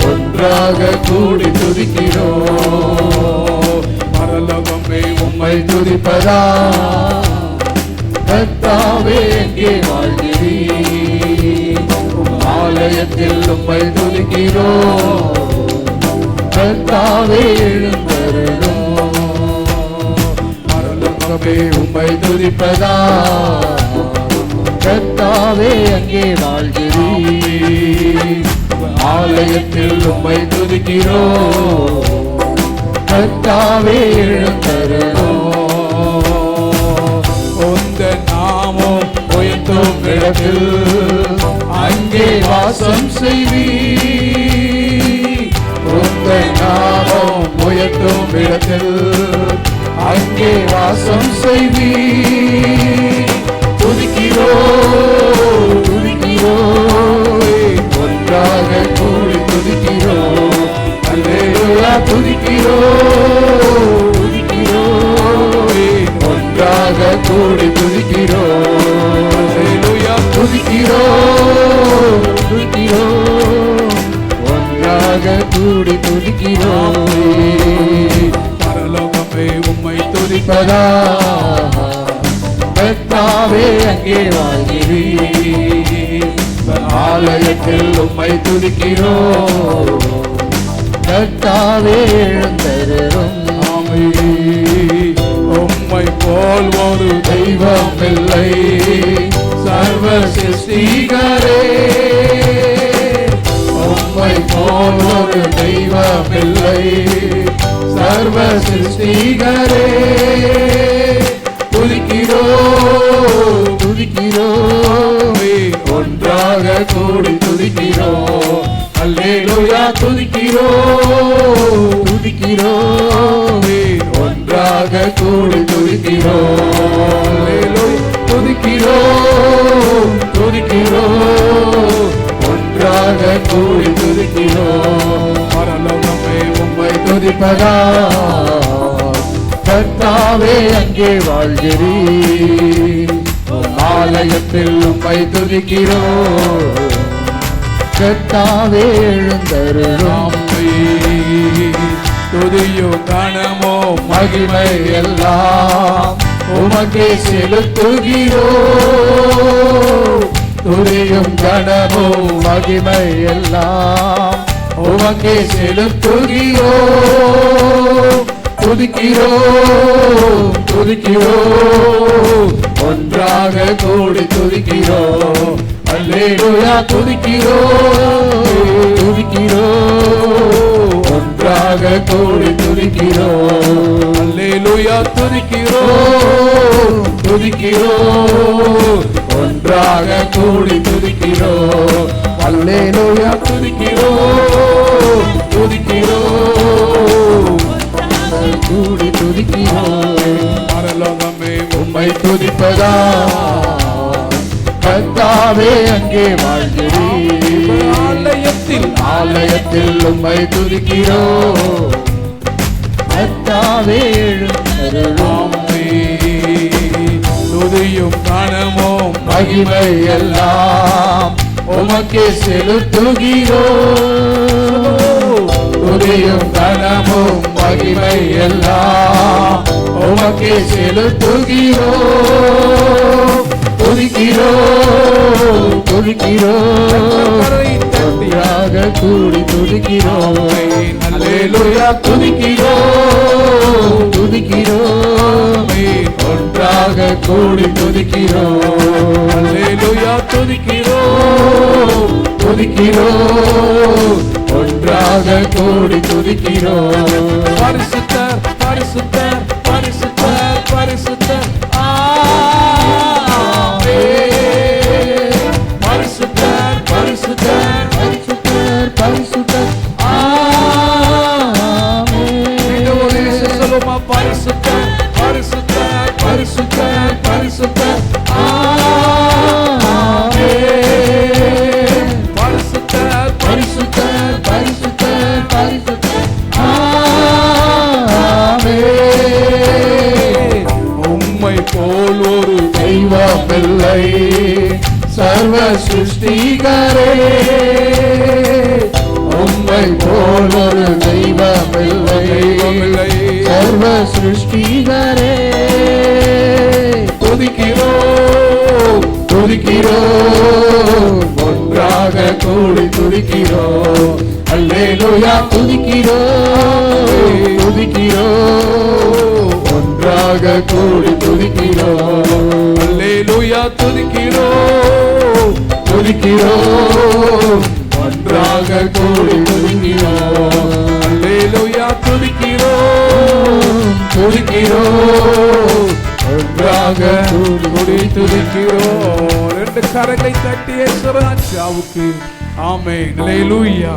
ஒன்றாக கூடி துதிக்கிறோம். பரலோகமே உம்மை துதிப்பதா கர்த்தாவே எங்கே வாழ்கிறீர்? ஆலயத்தில் உம்மை துதிக்கிறோம். கர்த்தாவே எழுந்தருளும். பரலோகமே உம்மை துதிப்பதா கர்த்தாவே எங்கே வாழ்கிறீர்? ஆலயத்தில் உம்மை துதிக்கிறோம். கர்த்தாவே எழுந்தருளும். உந்த நாமம் உயர்த்தும் இடத்தில் அங்கே வாசம் செய்வீர். உந்த நாமம் உயர்த்தும் இடத்தில் அங்கே வாசம் செய்வீர். துதிக்கிறோம் துதிக்கிறோம் ஒன்றாக கூடி துதிக்கிறோம். அல்லேலூயா துதிக்கிறோம் துதிக்கிறோம் ஒன்றாக கூடி துதிக்கிறோம். அல்லேலூயா துதிக்கிறோம் துதிக்கிறோம் ஒன்றாக கூடி துதிக்கிறோம். பரலோகமே உம்மை துதிப்பதா கர்த்தாவே அங்கே வாழ்கிறீர்? ஆலயத்தில் உம்மை துதிக்கிறோம். கர்த்தாவே எழுந்தருளும். உம்மை போல் ஒரு தெய்வம் இல்லை சர்வ சிருஷ்டிகரே. உம்மை போல் ஒரு தெய்வம் இல்லை சர்வ சிருஷ்டிகரே. துதிக்கிறோம் துதிக்கிறோம் ஒன்றாக கூடி துதிக்கிறோம். அல்லேலூயா துதிக்கிறோம் துதிக்கிறோம் ஒன்றாக கூடி துதிக்கிறோம். அல்லேலூயா துதிக்கிறோம் துதிக்கிறோம் ஒன்றாக கூடி துதிக்கிறோம். பரலோகமே உம்மை துதிப்பதா கர்த்தாவே அங்கே வாழ்கிறீர்? ஆலயத்தில் உம்மை துதிக்கிறோம். கர்த்தாவே எழுந்தருளும். துதியோ கனமோ மகிமை எல்லாம் உமக்கே செலுத்துகிறோம். துதியும் கனமோ மகிமை எல்லாம் உமக்கே செலுத்துகிறோம். துதிக்கிறோம் துதிக்கிறோம் ஒன்றாக கூடி துதிக்கிறோம். அல்லேலூயா துதிக்கிறோம் துதிக்கிறோம் ஒன்றாக கூடி துதிக்கிறோம். அல்லேலூயா துதிக்கிறோம் துதிக்கிறோம் ஒன்றாக கூடி துதிக்கிறோம். அல்லேலூயா துதிக்கிறோம் துதிக்கிறோம் கூடி துதிக்கிறோம். பரலோகமே உம்மை துதிப்பதா கர்த்தாவே அங்கே வாழ்கிறீர்? ஆலயத்தில் உம்மை துதிக்கிறோம். கர்த்தாவே எழுந்தருளும். துதியும் கனமும் மகிமை எல்லாம் உமக்கே செலுத்துகிறோம். துதியும் கனமும் மகிமை எல்லாம் உமக்கே செலுத்துகிறோம். துதிக்கிறோம் துதிக்கிறோம் ஒன்றாக கூடி துதிக்கிறோம். அல்லேலூயா துதிக்கிறோம் துதிக்கிறோம் ஒன்றாக கூடி துதிக்கிறோம். அல்லேலூயா துதிக்கிறோம் துதிக்கிறோம் ஒன்றாக கூடி துதிக்கிறோம். பரிசுத்தர் பரிசுத்தர் பரிசுத்தர் பரிசுத்தர் பரிசுத்தர் பரிசுத்தர் பரிசுத்தர் பரிசுத்தர் சொல்லுமா பரிசுத்தர் பரிசுத்தர் பரிசுத்தர் பரிசுத்தர் பரிசுத்தர் பரிசுத்தர் பரிசுத்தர் பரிசுத்தர் உம்மை போல் ஒரு தெய்வமில்லை சர்வ சிருஷ்டிகரே. சிருஷ்டிகரே. துதிக்கிறோம் துதிக்கிறோம், ஒன்றாக கூடி துதிக்கிறோம். அல்லேலூயா துதிக்கிறோம் துதிக்கிறோம், ஒன்றாக கூடி துதிக்கிறோம். அல்லேலூயா துதிக்கிறோம் துதிக்கிறோம், ஒன்றாக கூடி துதிக்கிறோம். அல்லேலூயா துதிக்கிறோம் துதிக்கிறோம், ஒன்றாக கூடி துதிக்கிறோம். ரெண்டு கரங்களை தட்டிய ராஜாவுக்கு ஆமென். அல்லேலூயா.